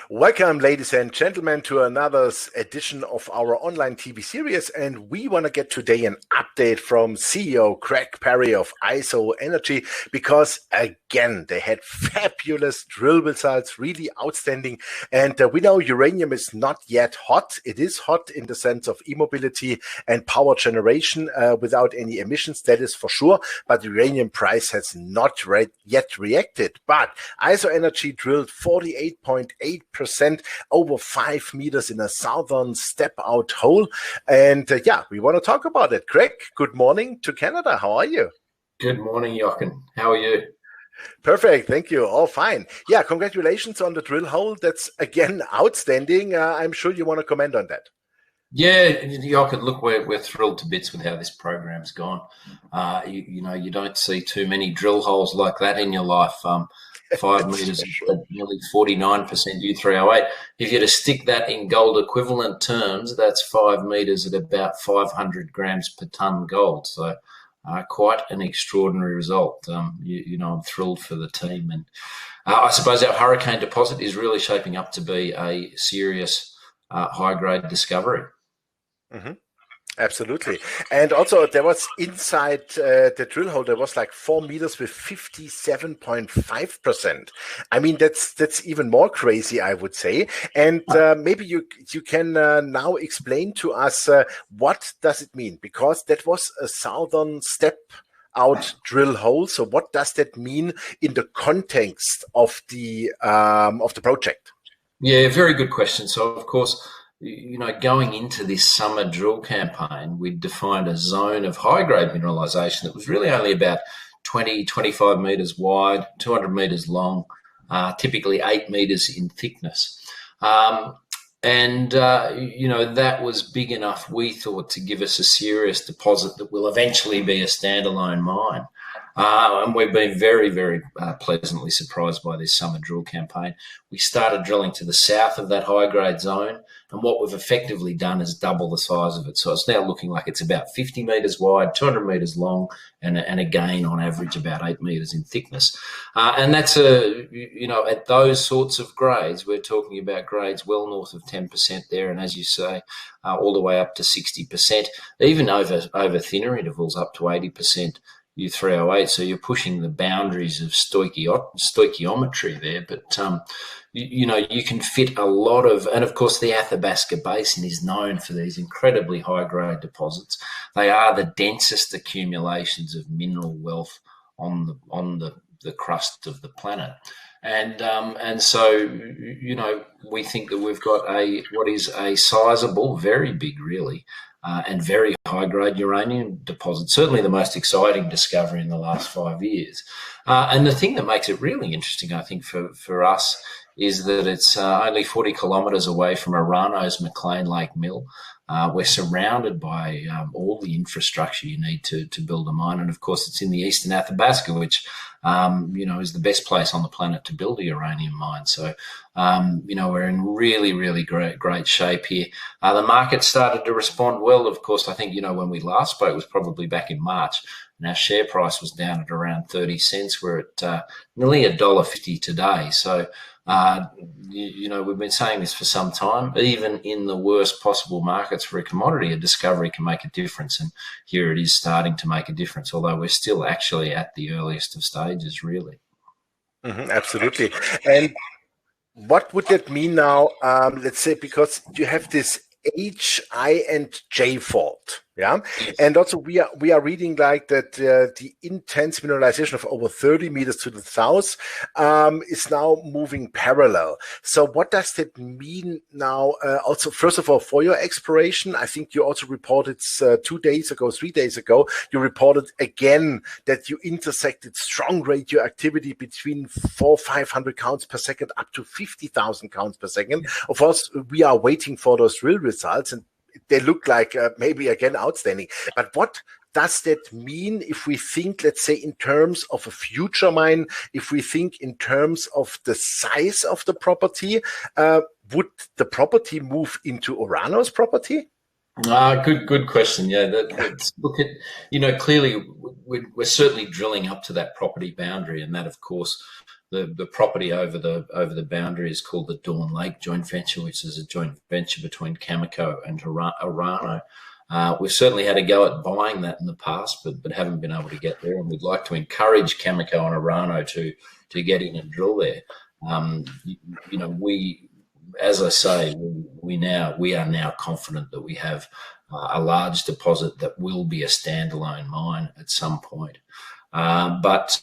Welcome, ladies and gentlemen, to another edition of our online TV series. And we want to get today an update from CEO Craig Perry of IsoEnergy, because again, they had fabulous drill results, really outstanding. And we know uranium is not yet hot. It is hot in the sense of e-mobility and power generation without any emissions, that is for sure. But the uranium price has not yet reacted. But IsoEnergy drilled 48.8% over 5 meters in a southern step-out hole. And we want to talk about it. Craig, good morning to Canada. How are you? Good morning, Jochen. How are you? Perfect. Thank you. All fine. Yeah, congratulations on the drill hole. That's, again, outstanding. I'm sure you want to comment on that. Yeah, Jochen, look, we're thrilled to bits with how this program's gone. You don't see too many drill holes like that in your life. 5 meters at nearly 49% U3O8. If you're to stick that in gold equivalent terms, that's 5 meters at about 500 grams per ton gold. So quite an extraordinary result. I'm thrilled for the team. And I suppose our Hurricane deposit is really shaping up to be a serious high-grade discovery. Mm-hmm. Absolutely. And also there was inside the drill hole, there was like 4 meters with 57.5%. I mean, that's even more crazy, I would say. And maybe you can now explain to us what does it mean? Because that was a southern step out drill hole. So what does that mean in the context of the project? Yeah, very good question. So of course, going into this summer drill campaign, we defined a zone of high-grade mineralisation that was really only about 20, 25 metres wide, 200 metres long, typically 8 metres in thickness. That was big enough, we thought, to give us a serious deposit that will eventually be a standalone mine. And we've been very, very pleasantly surprised by this summer drill campaign. We started drilling to the south of that high-grade zone, and what we've effectively done is double the size of it. So it's now looking like it's about 50 metres wide, 200 metres long, and again, on average, about 8 metres in thickness. And that's at those sorts of grades, we're talking about grades well north of 10% there, and as you say, all the way up to 60%, even over thinner intervals up to 80%. U3O8, so you're pushing the boundaries of stoichiometry there, but you can fit a lot of, and of course the Athabasca Basin is known for these incredibly high-grade deposits. They are the densest accumulations of mineral wealth on the crust of the planet, and so we think that we've got what is a sizable, very big, really. And very high-grade uranium deposit, certainly the most exciting discovery in the last 5 years. And the thing that makes it really interesting, I think, for us is that it's only 40 kilometres away from Orano's McLean Lake Mill. We're surrounded by all the infrastructure you need to build a mine. And, of course, it's in the eastern Athabasca, which, is the best place on the planet to build a uranium mine. So, we're in really, really great shape here. The market started to respond well. Of course, I think, when we last spoke was probably back in March, and our share price was down at around 30 cents. We're at nearly $1.50 today. So, we've been saying this for some time. Even in the worst possible markets for a commodity, a discovery can make a difference. And here it is starting to make a difference, although we're still actually at the earliest of stages, really. Mm-hmm, absolutely. And what would that mean now, let's say, because you have this H, I, and J fault, yeah? Yes. And also we are reading like that the intense mineralization of over 30 meters to the south is now moving parallel. So what does that mean now? Also, first of all, for your exploration, I think you also reported 3 days ago, you reported again that you intersected strong radioactivity between 400-500 counts per second up to 50,000 counts per second. Of course, we are waiting for those drill results, and they look like maybe again outstanding. But what does that mean if we think, let's say, in terms of a future mine, if we think in terms of the size of the property, would the property move into Orano's property? Good question. Yeah, let's look at, clearly we're certainly drilling up to that property boundary, and that, of course, The property over the boundary is called the Dawn Lake joint venture, which is a joint venture between Cameco and Orano. We've certainly had a go at buying that in the past, but haven't been able to get there. And we'd like to encourage Cameco and Orano to get in and drill there. As I say, we are now confident that we have a large deposit that will be a standalone mine at some point. But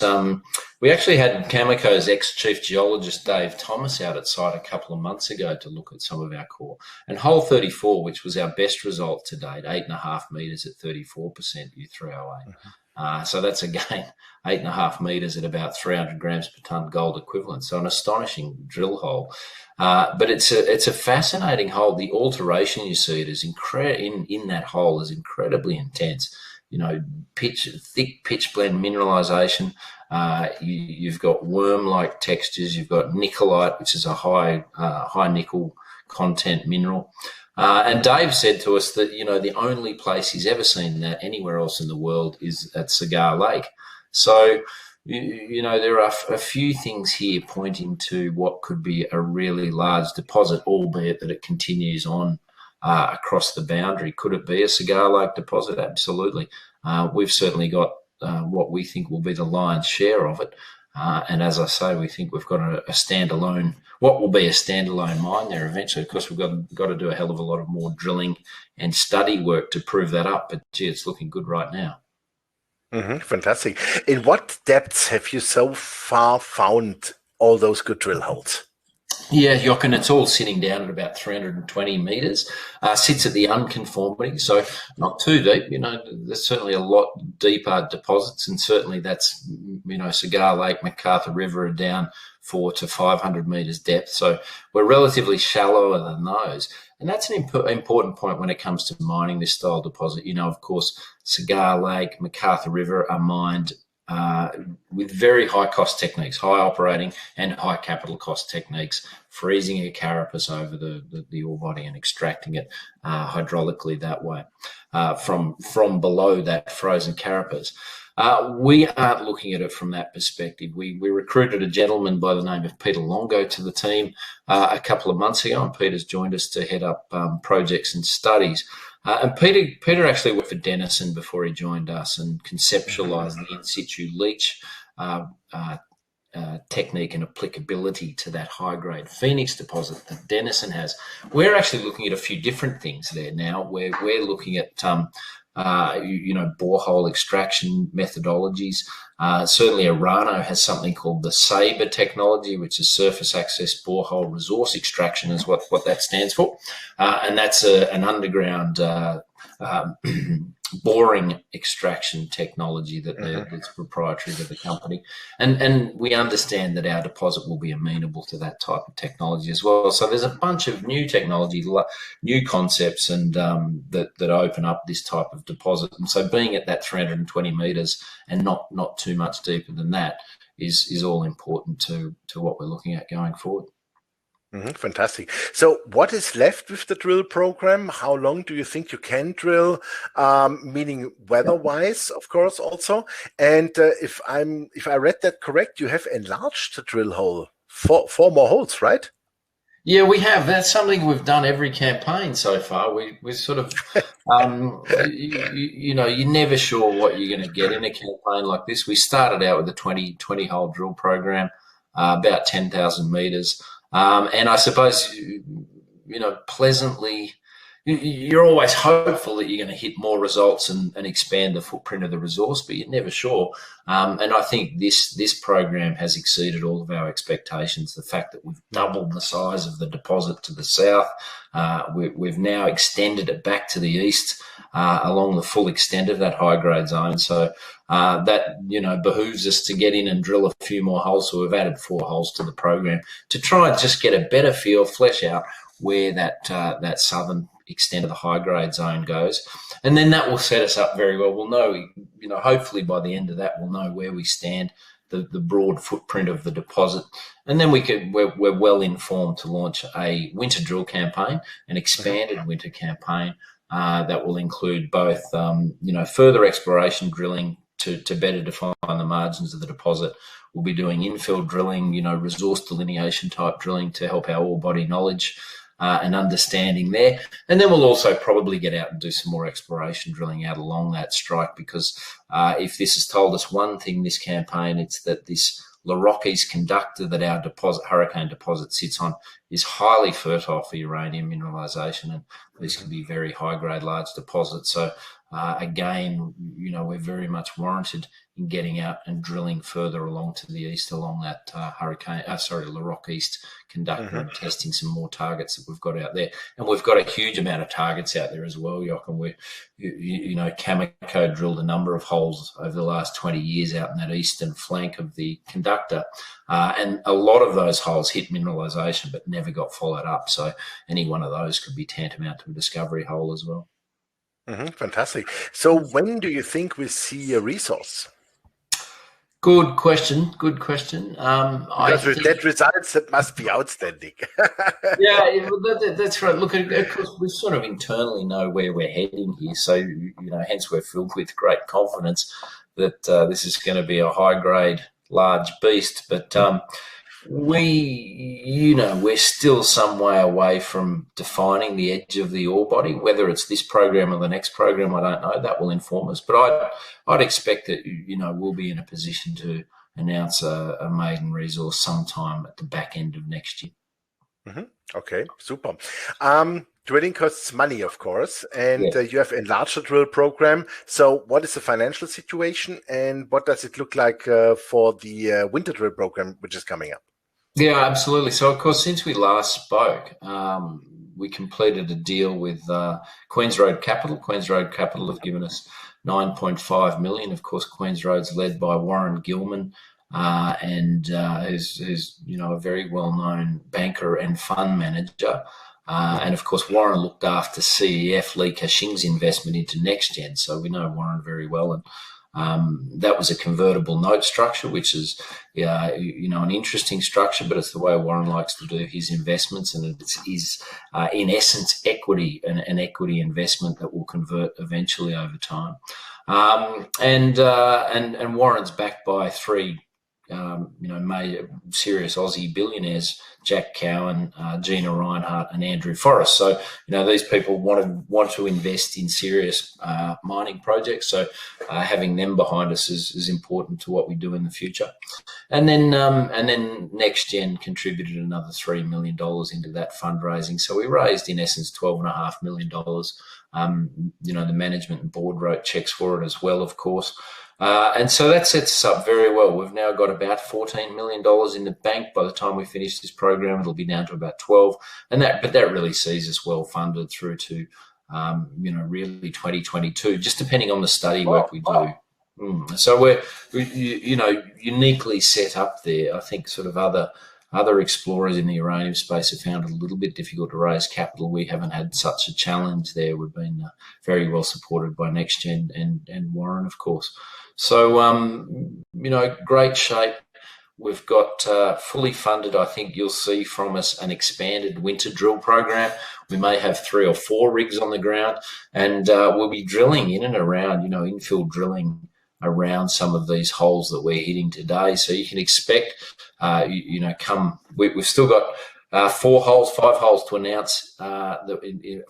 we actually had Cameco's ex-chief geologist, Dave Thomas, out at site a couple of months ago to look at some of our core. And hole 34, which was our best result to date, 8.5 metres at 34% U3O8. So that's, again, 8.5 metres at about 300 grams per tonne gold equivalent. So an astonishing drill hole. But it's a fascinating hole. The alteration you see it is in that hole is incredibly intense. Thick pitch blende mineralization. You've got worm-like textures. You've got nickelite, which is a high nickel content mineral. And Dave said to us that, the only place he's ever seen that anywhere else in the world is at Cigar Lake. So, there are a few things here pointing to what could be a really large deposit, albeit that it continues on across the boundary. Could it be a Cigar Lake deposit? Absolutely. We've certainly got what we think will be the lion's share of it. And as I say, we think we've got what will be a standalone mine there eventually. Of course, we've got to do a hell of a lot of more drilling and study work to prove that up. But gee, it's looking good right now. Fantastic. In what depths have you so far found all those good drill holes? Yeah, Jochen, it's all sitting down at about 320 metres. Sits at the unconformity, so not too deep. There's certainly a lot deeper deposits, and certainly that's, Cigar Lake, MacArthur River are down 400 to 500 metres depth. So we're relatively shallower than those. And that's an important point when it comes to mining this style deposit. Of course, Cigar Lake, MacArthur River are mined with very high cost techniques, high operating and high capital cost techniques, freezing a carapace over the ore body and extracting it hydraulically that way from below that frozen carapace. We aren't looking at it from that perspective. We recruited a gentleman by the name of Peter Longo to the team a couple of months ago, and Peter's joined us to head up projects and studies. And Peter actually worked for Denison before he joined us and conceptualised the in-situ leach technique and applicability to that high-grade Phoenix deposit that Denison has. We're actually looking at a few different things there now. We're looking at borehole extraction methodologies. Certainly Orano has something called the SABRE technology, which is surface access borehole resource extraction is what that stands for. And that's an underground boring extraction technology that's proprietary to the company. And we understand that our deposit will be amenable to that type of technology as well. So there's a bunch of new technology, new concepts, and that open up this type of deposit. And so being at that 320 metres and not too much deeper than that is all important to what we're looking at going forward. Fantastic. So what is left with the drill program? How long do you think you can drill, meaning weather-wise, of course, also? And if I read that correct, you have enlarged the drill hole, four more holes, right? Yeah, we have. That's something we've done every campaign so far. We're sort of, you're never sure what you're going to get in a campaign like this. We started out with a 20-hole drill program, about 10,000 metres. And I suppose, pleasantly, you're always hopeful that you're going to hit more results and expand the footprint of the resource, but you're never sure. And I think this program has exceeded all of our expectations. The fact that we've doubled the size of the deposit to the south, we've now extended it back to the east along the full extent of that high-grade zone. So that, behooves us to get in and drill a few more holes. So we've added 4 holes to the program to try and just get a better feel, flesh out where that southern extent of the high-grade zone goes. And then that will set us up very well. We'll know, hopefully by the end of that, we'll know where we stand, the broad footprint of the deposit. And then we're well informed to launch a winter drill campaign, an expanded winter campaign that will include both, further exploration drilling, to better define the margins of the deposit. We'll be doing infill drilling, resource delineation type drilling to help our ore body knowledge and understanding there. And then we'll also probably get out and do some more exploration drilling out along that strike, because if this has told us one thing this campaign, it's that this Larocque's conductor that our hurricane deposit sits on is highly fertile for uranium mineralization, and these can be very high-grade large deposits. So again, we're very much warranted in getting out and drilling further along to the east along that Larocque East conductor and testing some more targets that we've got out there. And we've got a huge amount of targets out there as well, Jochen. Cameco drilled a number of holes over the last 20 years out in that eastern flank of the conductor. And a lot of those holes hit mineralization but never got followed up. So any one of those could be tantamount to a discovery hole as well. Fantastic. So when do you think we'll see a resource? Good question. Because with that results, that must be outstanding. Yeah, that's right. Look, of course, we sort of internally know where we're heading here. So, hence we're filled with great confidence that this is going to be a high-grade, large beast. But we're still some way away from defining the edge of the ore body. Whether it's this program or the next program, I don't know. That will inform us. But I'd expect that, we'll be in a position to announce a maiden resource sometime at the back end of next year. Okay, super. Drilling costs money, of course, and you have enlarged the drill program. So what is the financial situation, and what does it look like for the winter drill program, which is coming up? Yeah, absolutely. So, of course, since we last spoke, we completed a deal with Queen's Road Capital. Queen's Road Capital have given us $9.5 million. Of course, Queen's Road's led by Warren Gilman, and is a very well-known banker and fund manager. And of course, Warren looked after CEF Li Ka-shing's investment into NextGen, so we know Warren very well. And that was a convertible note structure, which is, an interesting structure, but it's the way Warren likes to do his investments, and it is, in essence, equity, an equity investment that will convert eventually over time. And Warren's backed by three, serious Aussie billionaires: Jack Cowan, Gina Reinhardt, and Andrew Forrest. So, these people want to invest in serious mining projects. So, having them behind us is important to what we do in the future. And then NextGen contributed another $3 million into that fundraising. So we raised, in essence, $12.5 million. The management and board wrote checks for it as well, of course. And so that sets us up very well. We've now got about $14 million in the bank. By the time we finish this program, it'll be down to about 12. But that really sees us well funded through to, really 2022, just depending on the study work we do. So we're uniquely set up there. I think sort of other explorers in the uranium space have found it a little bit difficult to raise capital. We haven't had such a challenge there. We've been very well supported by NextGen and Warren, of course. So, great shape. We've got fully funded. I think you'll see from us an expanded winter drill program. We may have 3 or 4 rigs on the ground, and we'll be drilling in and around, infill drilling around some of these holes that we're hitting today. So you can expect, we've still got 5 holes to announce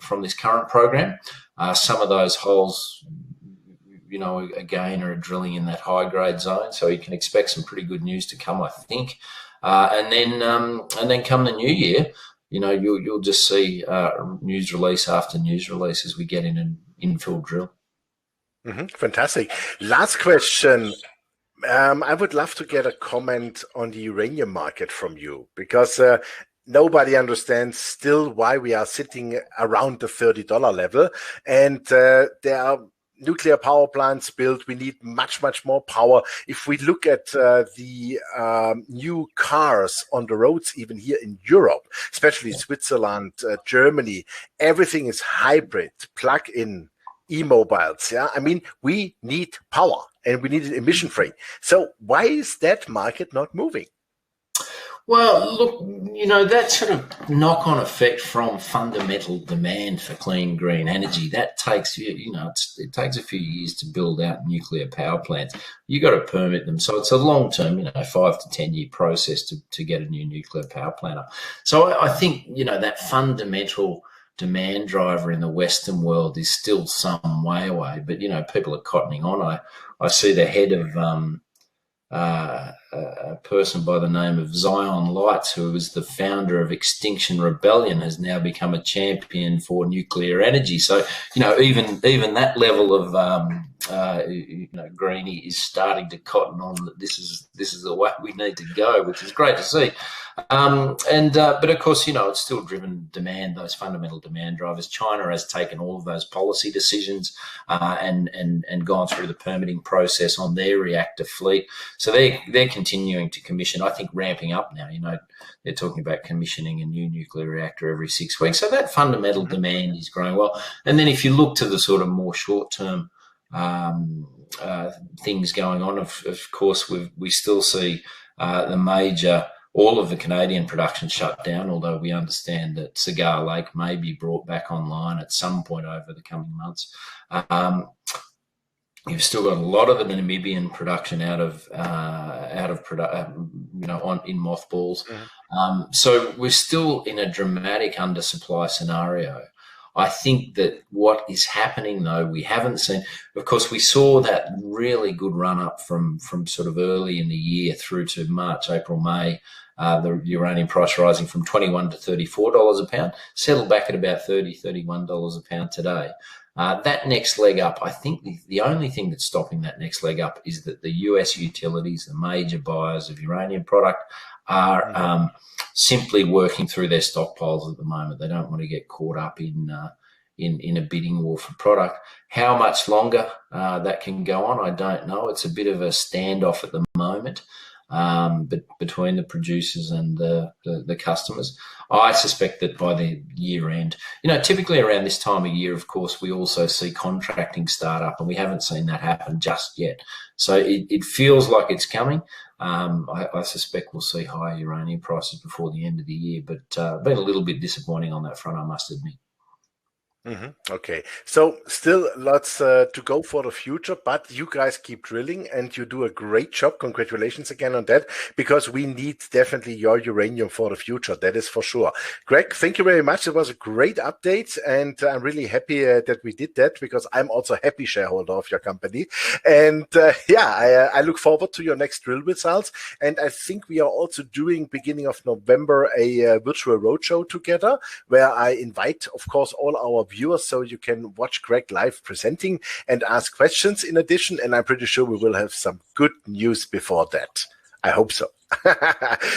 from this current program. Some of those holes, again, are drilling in that high grade zone. So you can expect some pretty good news to come, I think. And then come the new year, you'll just see news release after news release as we get in an infill drill. Fantastic. Last question. I would love to get a comment on the uranium market from you, because nobody understands still why we are sitting around the $30 level, and there are nuclear power plants built. We need much, much more power. If we look at the new cars on the roads, even here in Europe, especially Switzerland, Germany, everything is hybrid, plug-in, e-mobiles. Yeah, I mean, we need power and we need it emission free. So why is that market not moving? Well, look, that sort of knock-on effect from fundamental demand for clean green energy, that takes, it takes a few years to build out nuclear power plants. You got to permit them. So it's a long-term, 5 to 10 year process to get a new nuclear power plant up. So I think, that fundamental demand driver in the Western world is still some way away, but, people are cottoning on. I see the head of, a person by the name of Zion Lights, who was the founder of Extinction Rebellion, has now become a champion for nuclear energy. So, even that level of Greenie is starting to cotton on that this is the way we need to go, which is great to see. But of course, it's still driven demand, those fundamental demand drivers. China has taken all of those policy decisions and gone through the permitting process on their reactor fleet. So they're continuing to commission, I think, ramping up now. They're talking about commissioning a new nuclear reactor every 6 weeks. So that fundamental demand is growing well. And then if you look to the sort of more short-term things going on, of course, we still see all of the Canadian production shut down, although we understand that Cigar Lake may be brought back online at some point over the coming months. You've still got a lot of the Namibian production in mothballs. So we're still in a dramatic undersupply scenario. I think that what is happening, though, we haven't seen. Of course, we saw that really good run up from sort of early in the year through to March, April, May. The uranium price rising from $21 to $34 a pound, settled back at about $30, $31 a pound today. That next leg up, I think the only thing that's stopping that next leg up is that the US utilities, the major buyers of uranium product, are simply working through their stockpiles at the moment. They don't want to get caught up in a bidding war for product. How much longer that can go on, I don't know. It's a bit of a standoff at the moment. But between the producers and the customers. I suspect that by the year end, typically around this time of year, of course, we also see contracting start up, and we haven't seen that happen just yet. So it feels like it's coming. I suspect we'll see higher uranium prices before the end of the year, but been a little bit disappointing on that front, I must admit. Okay, so still lots to go for the future, but you guys keep drilling and you do a great job. Congratulations again on that, because we need definitely your uranium for the future. That is for sure. Greg, thank you very much. It was a great update, and I'm really happy that we did that, because I'm also a happy shareholder of your company. And I look forward to your next drill results. And I think we are also doing, beginning of November, a virtual roadshow together, where I invite, of course, all our viewers, so you can watch Greg live presenting and ask questions in addition. And I'm pretty sure we will have some good news before that. I hope so.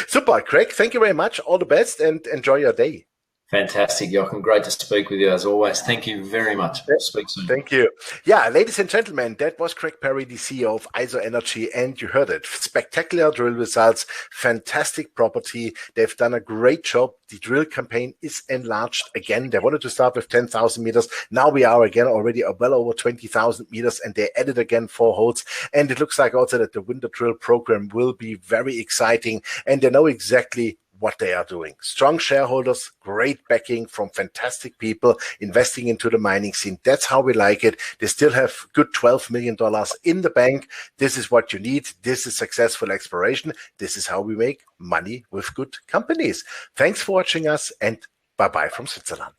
Super, Greg. Thank you very much. All the best and enjoy your day. Fantastic, Jochen. Great to speak with you as always. Thank you very much. We'll speak soon. Thank you. Yeah, ladies and gentlemen, that was Greg Perry, the CEO of IsoEnergy, and you heard it. Spectacular drill results, fantastic property. They've done a great job. The drill campaign is enlarged again. They wanted to start with 10,000 meters. Now we are again already well over 20,000 meters, and they added again 4 holes. And it looks like also that the winter drill program will be very exciting, and they know exactly what they are doing. Strong shareholders, great backing from fantastic people investing into the mining scene. That's how we like it. They still have good $12 million in the bank. This is what you need. This is successful exploration. This is how we make money with good companies. Thanks for watching us, and bye-bye from Switzerland.